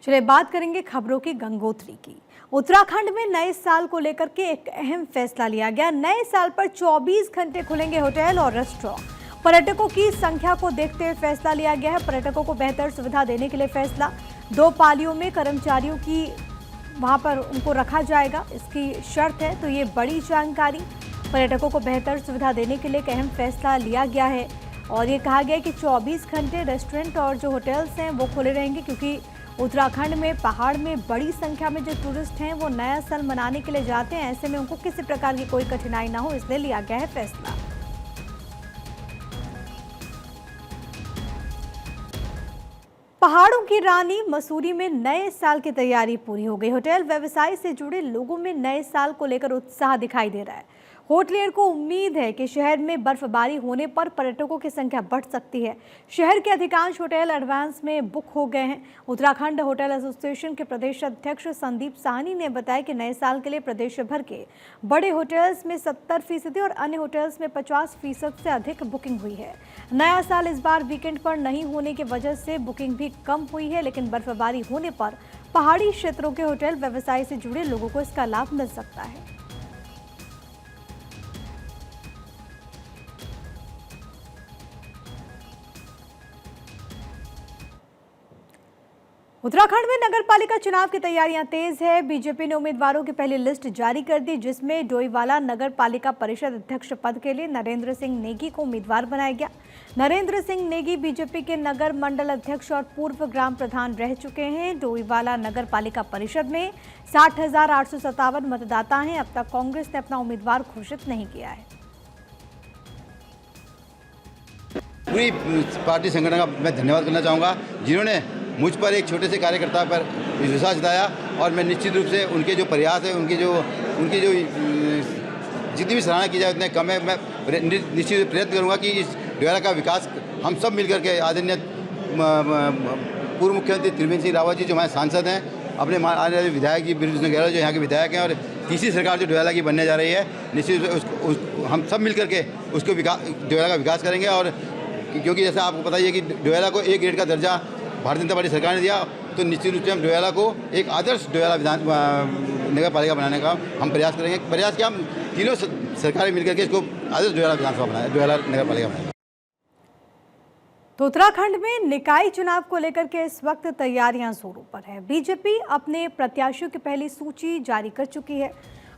चलिए बात करेंगे खबरों की गंगोत्री की। उत्तराखंड में नए साल को लेकर के एक अहम फैसला लिया गया। नए साल पर 24 घंटे खुलेंगे होटल और रेस्टोरेंट। पर्यटकों की संख्या को देखते हुए फैसला लिया गया है। पर्यटकों को बेहतर सुविधा देने के लिए फैसला 2 पालियों में कर्मचारियों की वहां पर उनको रखा जाएगा, इसकी शर्त है। तो ये बड़ी जानकारी, पर्यटकों को बेहतर सुविधा देने के लिए एक अहम फैसला लिया गया है। और ये कहा गया है कि 24 घंटे रेस्टोरेंट और जो होटल्स हैं वो खुले रहेंगे, क्योंकि उत्तराखंड में पहाड़ में बड़ी संख्या में जो टूरिस्ट हैं वो नया साल मनाने के लिए जाते हैं। ऐसे में उनको किसी प्रकार की कोई कठिनाई ना हो, इसलिए लिया गया है फैसला। पहाड़ों की रानी मसूरी में नए साल की तैयारी पूरी हो गई। होटल व्यवसाय से जुड़े लोगों में नए साल को लेकर उत्साह दिखाई दे रहा है। होटलियर को उम्मीद है कि शहर में बर्फबारी होने पर पर्यटकों की संख्या बढ़ सकती है। शहर के अधिकांश होटल एडवांस में बुक हो गए हैं। उत्तराखंड होटल एसोसिएशन के प्रदेश अध्यक्ष संदीप साहनी ने बताया कि नए साल के लिए प्रदेश भर के बड़े होटल्स में 70% और अन्य होटल्स में 50% से अधिक बुकिंग हुई है। नया साल इस बार वीकेंड पर नहीं होने की वजह से बुकिंग भी कम हुई है, लेकिन बर्फबारी होने पर पहाड़ी क्षेत्रों के होटल व्यवसाय से जुड़े लोगों को इसका लाभ मिल सकता है। उत्तराखंड में नगर पालिका चुनाव की तैयारियां तेज है। बीजेपी ने उम्मीदवारों की पहली लिस्ट जारी कर दी, जिसमें डोईवाला नगर पालिका परिषद अध्यक्ष पद के लिए नरेंद्र सिंह नेगी को उम्मीदवार बनाया गया। नरेंद्र सिंह नेगी बीजेपी के नगर मंडल अध्यक्ष और पूर्व ग्राम प्रधान रह चुके हैं। डोईवाला नगर पालिका परिषद में 60,857 मतदाता हैं। अब तक कांग्रेस ने अपना उम्मीदवार घोषित नहीं किया है। पूरी पार्टी संगठन का मैं धन्यवाद करना चाहूँगा, जिन्होंने मुझ पर एक छोटे से कार्यकर्ता पर विश्वास जताया। और मैं निश्चित रूप से उनके जो प्रयास है, उनकी जो जितनी भी सराहना की जाए उतने कम है। मैं निश्चित प्रयत्न करूँगा कि इस डोईवाला का विकास हम सब मिलकर के आदरणीय पूर्व मुख्यमंत्री त्रिवेंद्र सिंह रावत जी जो हमारे सांसद हैं, अपने आने वाले विधायक जी बृजभूषण गहलोत जो यहाँ के विधायक हैं, और तीसरी सरकार जो डोईवाला की बनने जा रही है, निश्चित रूप से हम सब मिल करके उसको डोईवाला का विकास करेंगे। और क्योंकि जैसा आपको पता ही है कि डोईवाला को A ग्रेड का दर्जा भारतीय जनता पार्टी सरकार ने दिया, तो निश्चित रूप से हम डोईवाला को एक आदर्श डोईवाला नगर पालिका बनाने का हम प्रयास करेंगे। प्रयास क्या, हम तीनों सरकारें मिलकर के इसको आदर्श डोईवाला विधानसभा बनाए, डोईवाला नगर पालिका बनाए। तो उत्तराखंड में निकाय चुनाव को लेकर के इस वक्त तैयारियां जोरों पर है। बीजेपी अपने प्रत्याशियों की पहली सूची जारी कर चुकी है।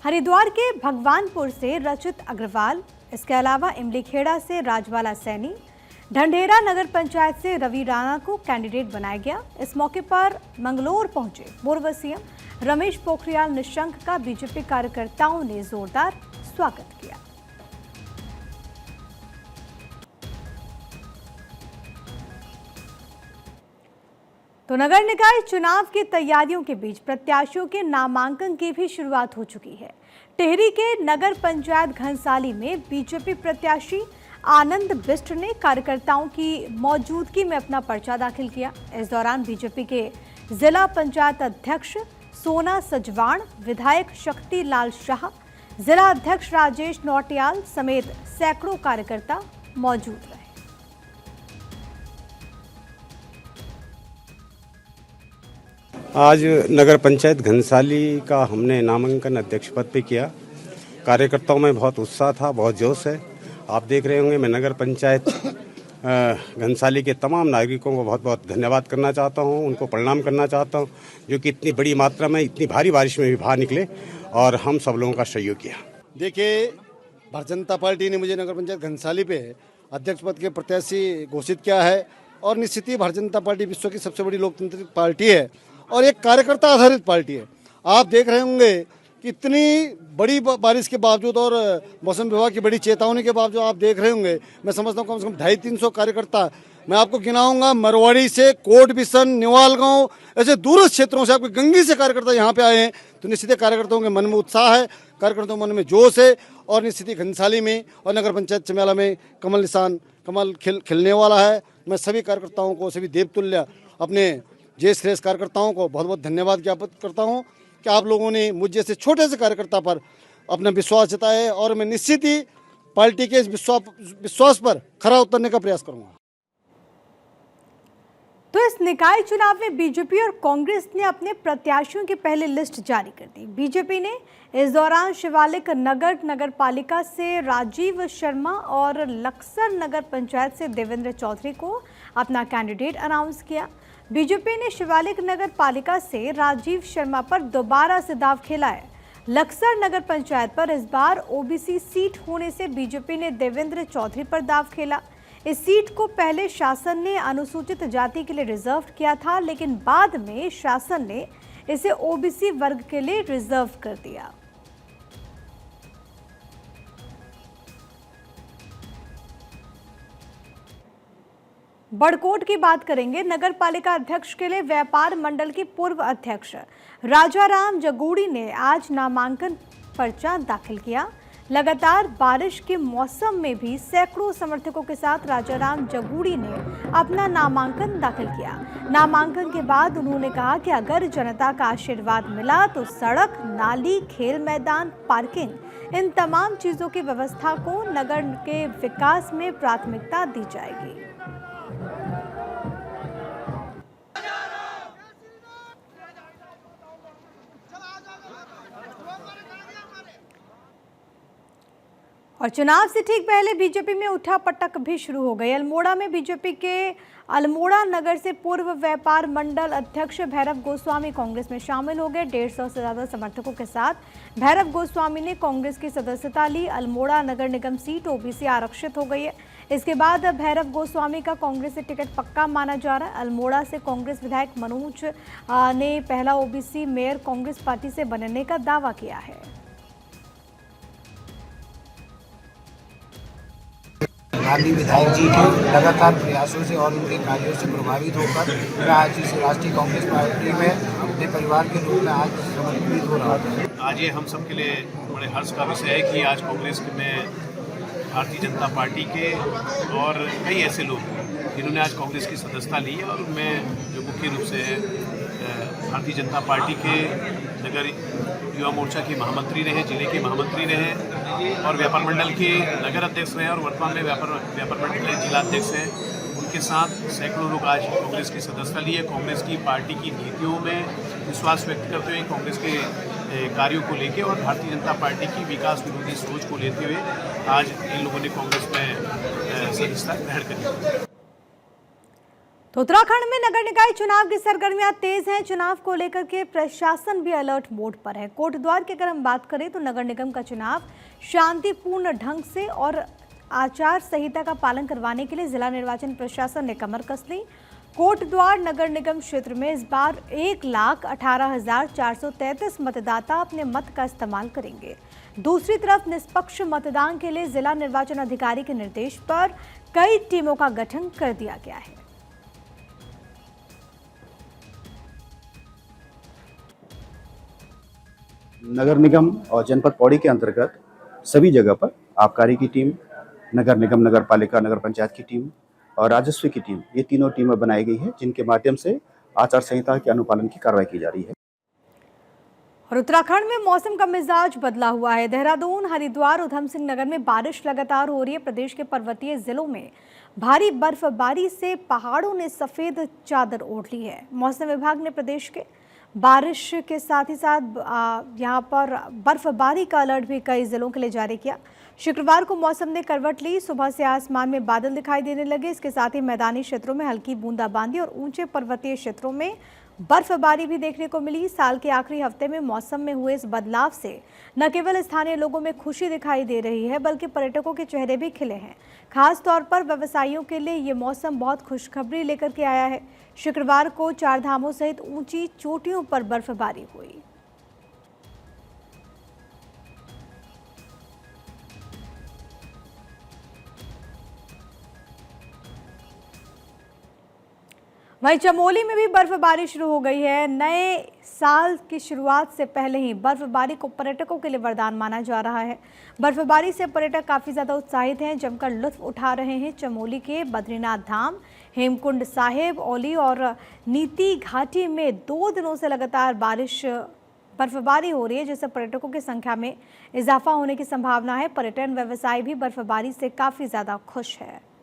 हरिद्वार के भगवानपुर से रचित अग्रवाल, इसके अलावा इमलीखेड़ा से राजवाला सैनी, ढंढेरा नगर पंचायत से रवि राणा को कैंडिडेट बनाया गया। इस मौके पर मंगलोर पहुंचे पूर्व सीएम रमेश पोखरियाल निशंक का बीजेपी कार्यकर्ताओं ने जोरदार स्वागत किया। तो नगर निकाय चुनाव की तैयारियों के बीच प्रत्याशियों के नामांकन की भी शुरुआत हो चुकी है। टिहरी के नगर पंचायत घनसाली में बीजेपी प्रत्याशी आनंद बिष्ट ने कार्यकर्ताओं की मौजूदगी में अपना पर्चा दाखिल किया। इस दौरान बीजेपी के जिला पंचायत अध्यक्ष सोना सजवाण, विधायक शक्ति लाल शाह, जिला अध्यक्ष राजेश नौटियाल समेत सैकड़ों कार्यकर्ता मौजूद रहे। आज नगर पंचायत घनसाली का हमने नामांकन अध्यक्ष पद पे किया। कार्यकर्ताओं में बहुत उत्साह था, बहुत जोश है। आप देख रहे होंगे, मैं नगर पंचायत घनसाली के तमाम नागरिकों को बहुत बहुत धन्यवाद करना चाहता हूं, उनको प्रणाम करना चाहता हूं, जो कि इतनी बड़ी मात्रा में, इतनी भारी बारिश में भी बाहर निकले और हम सब लोगों का सहयोग किया। देखिए, भारतीय जनता पार्टी ने मुझे नगर पंचायत घनसाली पे अध्यक्ष पद के प्रत्याशी घोषित किया है। और निश्चित ही भारतीय जनता पार्टी विश्व की सबसे बड़ी लोकतांत्रिक पार्टी है और एक कार्यकर्ता आधारित पार्टी है। आप देख रहे होंगे कि इतनी बड़ी बारिश के बावजूद और मौसम विभाग की बड़ी चेतावनी के बावजूद आप देख रहे होंगे, मैं समझता हूँ कम से कम 250-300 कार्यकर्ता, मैं आपको गिनाऊंगा, मरवाड़ी से कोट बिसन, निवाल गांव, ऐसे दूरस्थ क्षेत्रों से, आपके गंगी से कार्यकर्ता यहाँ पे आए हैं। तो निश्चित ही कार्यकर्ताओं के मन में उत्साह है, कार्यकर्ताओं के मन में जोश है। और निश्चित ही घनसाली में और नगर पंचायत चमेला में कमल खिलने वाला है। मैं सभी कार्यकर्ताओं को, सभी देवतुल्य अपने जय श्रेष्ठ कार्यकर्ताओं को बहुत बहुत धन्यवाद ज्ञापित करता हूँ कि आप लोगों ने मुझ जैसे छोटे से कार्यकर्ता पर अपना विश्वास जताया है। और मैं निश्चित ही पार्टी के इस विश्वास पर खरा उतरने का प्रयास करूँगा। तो इस निकाय चुनाव में बीजेपी और कांग्रेस ने अपने प्रत्याशियों की पहली लिस्ट जारी कर दी। बीजेपी ने इस दौरान शिवालिक नगर पालिका से राजीव शर्मा और लक्सर नगर पंचायत से देवेंद्र चौधरी को अपना कैंडिडेट अनाउंस किया। बीजेपी ने शिवालिक नगर पालिका से राजीव शर्मा पर दोबारा से दाव खेला है। लक्सर नगर पंचायत पर इस बार ओबीसी सीट होने से बीजेपी ने देवेंद्र चौधरी पर दाव खेला। इस सीट को पहले शासन ने अनुसूचित जाति के लिए रिजर्व किया था, लेकिन बाद में शासन ने इसे ओबीसी वर्ग के लिए रिजर्व कर दिया। बड़कोट की बात करेंगे। नगर पालिका अध्यक्ष के लिए व्यापार मंडल की पूर्व अध्यक्ष राजाराम जगूड़ी ने आज नामांकन पर्चा दाखिल किया। लगातार बारिश के मौसम में भी सैकड़ों समर्थकों के साथ राजाराम जगूड़ी ने अपना नामांकन दाखिल किया। नामांकन के बाद उन्होंने कहा कि अगर जनता का आशीर्वाद मिला तो सड़क, नाली, खेल मैदान, पार्किंग, इन तमाम चीजों की व्यवस्था को नगर के विकास में प्राथमिकता दी जाएगी। और चुनाव से ठीक पहले बीजेपी में उठापटक भी शुरू हो गई। अल्मोड़ा में बीजेपी के अल्मोड़ा नगर से पूर्व व्यापार मंडल अध्यक्ष भैरव गोस्वामी कांग्रेस में शामिल हो गए। 150 से ज्यादा समर्थकों के साथ भैरव गोस्वामी ने कांग्रेस की सदस्यता ली। अल्मोड़ा नगर निगम सीट ओबीसी आरक्षित हो गई है। इसके बाद भैरव गोस्वामी का कांग्रेस से टिकट पक्का माना जा रहा है। अल्मोड़ा से कांग्रेस विधायक मनोज ने पहला ओबीसी मेयर कांग्रेस पार्टी से बनने का दावा किया है। माननीय विधायक जी के लगातार प्रयासों से और उनके कार्यों से प्रभावित होकर मैं आज इस राष्ट्रीय कांग्रेस पार्टी में अपने परिवार के रूप में आज समर्पित हो रहा हूँ। आज ये हम सब के लिए बड़े हर्ष का विषय है कि आज कांग्रेस में भारतीय जनता पार्टी के और कई ऐसे लोग जिन्होंने आज कांग्रेस की सदस्यता ली है और उनमें जो मुख्य रूप से भारतीय जनता पार्टी के नगर युवा मोर्चा के महामंत्री रहे, जिले के महामंत्री रहे और व्यापार मंडल के नगर अध्यक्ष रहे और वर्तमान में व्यापार मंडल के जिला अध्यक्ष हैं। उनके साथ सैकड़ों लोग आज कांग्रेस की सदस्यता ली है। कांग्रेस की पार्टी की नीतियों में विश्वास व्यक्त करते हुए, कांग्रेस के कार्यों को लेकर और भारतीय जनता पार्टी की विकास विरोधी सोच को लेते हुए आज इन लोगों ने कांग्रेस में सदस्यता ग्रहण करी। तो उत्तराखंड में नगर निकाय चुनाव की सरगर्मियां तेज हैं। चुनाव को लेकर के प्रशासन भी अलर्ट मोड पर है। कोटद्वार की अगर हम बात करें तो नगर निगम का चुनाव शांतिपूर्ण ढंग से और आचार संहिता का पालन करवाने के लिए जिला निर्वाचन प्रशासन ने कमर कस ली। कोटद्वार नगर निगम क्षेत्र में इस बार 1,18,433 मतदाता अपने मत का इस्तेमाल करेंगे। दूसरी तरफ निष्पक्ष मतदान के लिए जिला निर्वाचन अधिकारी के निर्देश पर कई टीमों का गठन कर दिया गया है। नगर निगम और जनपद पौड़ी के अंतर्गत सभी जगह पर आबकारी की टीम, नगर निगम, नगर पालिका, नगर पंचायत की टीम और राजस्व की टीम, ये तीनों टीमें बनाई गई है, जिनके माध्यम से आचार संहिता के अनुपालन की कार्रवाई की जा रही है। और उत्तराखंड में मौसम का मिजाज बदला हुआ है। देहरादून, हरिद्वार, उधम सिंह नगर में बारिश लगातार हो रही है। प्रदेश के पर्वतीय जिलों में भारी बर्फबारी से पहाड़ों ने सफेद चादर ओढ़ ली है। मौसम विभाग ने प्रदेश के बारिश के साथ ही साथ यहाँ पर बर्फबारी का अलर्ट भी कई जिलों के लिए जारी किया। शुक्रवार को मौसम ने करवट ली। सुबह से आसमान में बादल दिखाई देने लगे। इसके साथ ही मैदानी क्षेत्रों में हल्की बूंदाबांदी और ऊंचे पर्वतीय क्षेत्रों में बर्फबारी भी देखने को मिली। साल के आखिरी हफ्ते में मौसम में हुए इस बदलाव से न केवल स्थानीय लोगों में खुशी दिखाई दे रही है, बल्कि पर्यटकों के चेहरे भी खिले हैं। खास तौर पर व्यवसायियों के लिए ये मौसम बहुत खुशखबरी लेकर के आया है। शुक्रवार को चार धामों सहित ऊंची चोटियों पर बर्फबारी हुई। वहीं चमोली में भी बर्फबारी शुरू हो गई है। नए साल की शुरुआत से पहले ही बर्फबारी को पर्यटकों के लिए वरदान माना जा रहा है। बर्फबारी से पर्यटक काफ़ी ज़्यादा उत्साहित हैं, जमकर लुत्फ उठा रहे हैं। चमोली के बद्रीनाथ धाम, हेमकुंड साहिब, औली और नीति घाटी में 2 दिनों से लगातार बर्फबारी हो रही है, जिससे पर्यटकों की संख्या में इजाफा होने की संभावना है। पर्यटन व्यवसाय भी बर्फबारी से काफ़ी ज़्यादा खुश है।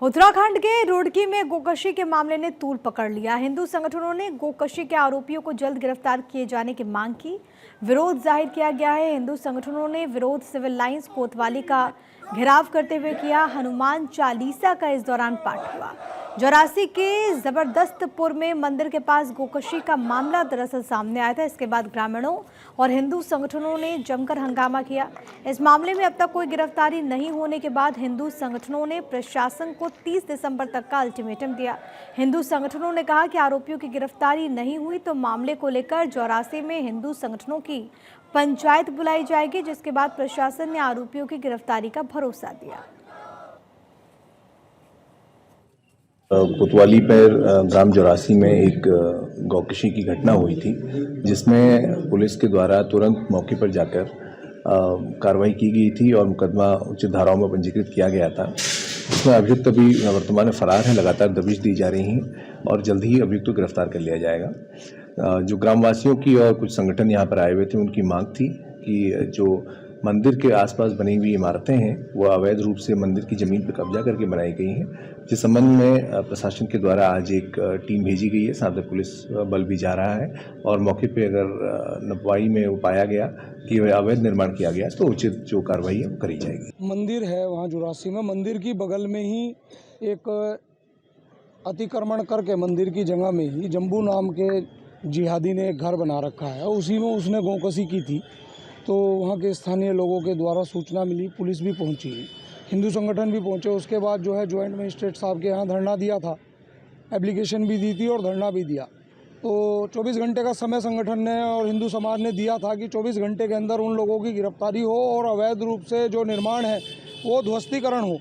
उत्तराखंड के रुड़की में गोकशी के मामले ने तूल पकड़ लिया। हिंदू संगठनों ने गोकशी के आरोपियों को जल्द गिरफ्तार किए जाने की मांग की। विरोध जाहिर किया गया है। हिंदू संगठनों ने विरोध सिविल लाइंस कोतवाली का घेराव करते हुए किया। हनुमान चालीसा का इस दौरान पाठ हुआ। जौरासी के जबरदस्तपुर में मंदिर के पास गोकशी का मामला दरअसल सामने आया था। इसके बाद ग्रामीणों और हिंदू संगठनों ने जमकर हंगामा किया। इस मामले में अब तक कोई गिरफ्तारी नहीं होने के बाद हिंदू संगठनों ने प्रशासन को 30 दिसंबर तक का अल्टीमेटम दिया। हिंदू संगठनों ने कहा कि आरोपियों की गिरफ्तारी नहीं हुई तो मामले को लेकर जौरासी में हिंदू संगठनों की पंचायत बुलाई जाएगी, जिसके बाद प्रशासन ने आरोपियों की गिरफ्तारी का भरोसा दिया। कोतवाली पर ग्राम जौरासी में एक गौकशी की घटना हुई थी, जिसमें पुलिस के द्वारा तुरंत मौके पर जाकर कार्रवाई की गई थी और मुकदमा उचित धाराओं में पंजीकृत किया गया था। इसमें अभियुक्त अभी वर्तमान में फरार है। लगातार दबिश दी जा रही हैं और जल्द ही अभियुक्त को गिरफ्तार कर लिया जाएगा। जो ग्रामवासियों की और कुछ संगठन यहाँ पर आए हुए थे, उनकी मांग थी कि जो मंदिर के आसपास बनी हुई इमारतें हैं वो अवैध रूप से मंदिर की ज़मीन पर कब्जा करके बनाई गई हैं। जिस संबंध में प्रशासन के द्वारा आज एक टीम भेजी गई है, साथ में पुलिस बल भी जा रहा है और मौके पे अगर नपवाई में वो पाया गया कि वह अवैध निर्माण किया गया तो उचित जो कार्रवाई है वो करी जाएगी। मंदिर है वहाँ जौरासी में, मंदिर की बगल में ही एक अतिक्रमण करके मंदिर की जगह में ही जम्बू नाम के जिहादी ने एक घर बना रखा है। उसी में उसने गोकशी की थी, तो वहाँ के स्थानीय लोगों के द्वारा सूचना मिली, पुलिस भी पहुँची, हिंदू संगठन भी पहुँचे। उसके बाद जो है जॉइंट मजिस्ट्रेट साहब के यहाँ धरना दिया था, एप्लीकेशन भी दी थी और धरना भी दिया। तो 24 घंटे का समय संगठन ने और हिंदू समाज ने दिया था कि 24 घंटे के अंदर उन लोगों की गिरफ्तारी हो और अवैध रूप से जो निर्माण है वो ध्वस्तीकरण हो।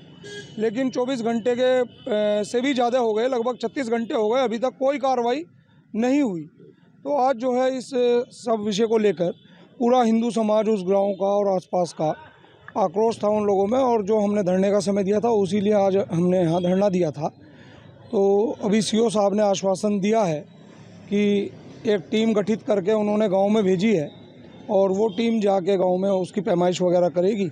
लेकिन 24 घंटे के से भी ज़्यादा हो गए, लगभग 36 घंटे हो गए, अभी तक कोई कार्रवाई नहीं हुई। तो आज जो है इस सब विषय को लेकर पूरा हिंदू समाज, उस गांव का और आसपास का आक्रोश था उन लोगों में, और जो हमने धरने का समय दिया था उसी लिए आज हमने यहाँ धरना दिया था। तो अभी सीओ साहब ने आश्वासन दिया है कि एक टीम गठित करके उन्होंने गांव में भेजी है और वो टीम जाके गांव में उसकी पैमाइश वगैरह करेगी।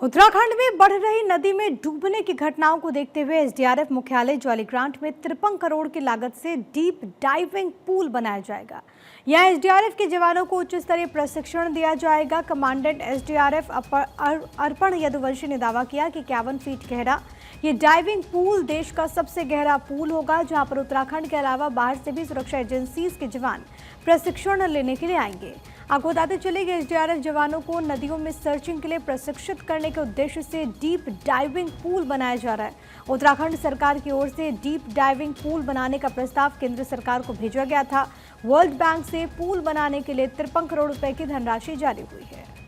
उत्तराखंड में बढ़ रही नदी में डूबने की घटनाओं को देखते हुए एसडीआरएफ मुख्यालय जौलीग्रांट में 53 करोड़ की लागत से डीप डाइविंग पूल बनाया जाएगा। यहां एसडीआरएफ के जवानों को उच्च स्तरीय प्रशिक्षण दिया जाएगा। कमांडेंट एसडीआरएफ अर्पण यदुवंशी ने दावा किया कि 51 फीट गहरा ये डाइविंग पूल देश का सबसे गहरा पूल होगा, जहां पर उत्तराखंड के अलावा बाहर से भी सुरक्षा एजेंसीज के जवान प्रशिक्षण लेने के लिए आएंगे। आपको बताते चले कि एसडीआरएफ जवानों को नदियों में सर्चिंग के लिए प्रशिक्षित करने के उद्देश्य से डीप डाइविंग पूल बनाया जा रहा है। उत्तराखंड सरकार की ओर से डीप डाइविंग पूल बनाने का प्रस्ताव केंद्र सरकार को भेजा गया था। वर्ल्ड बैंक से पूल बनाने के लिए 53 करोड़ रुपए की धनराशि जारी हुई है।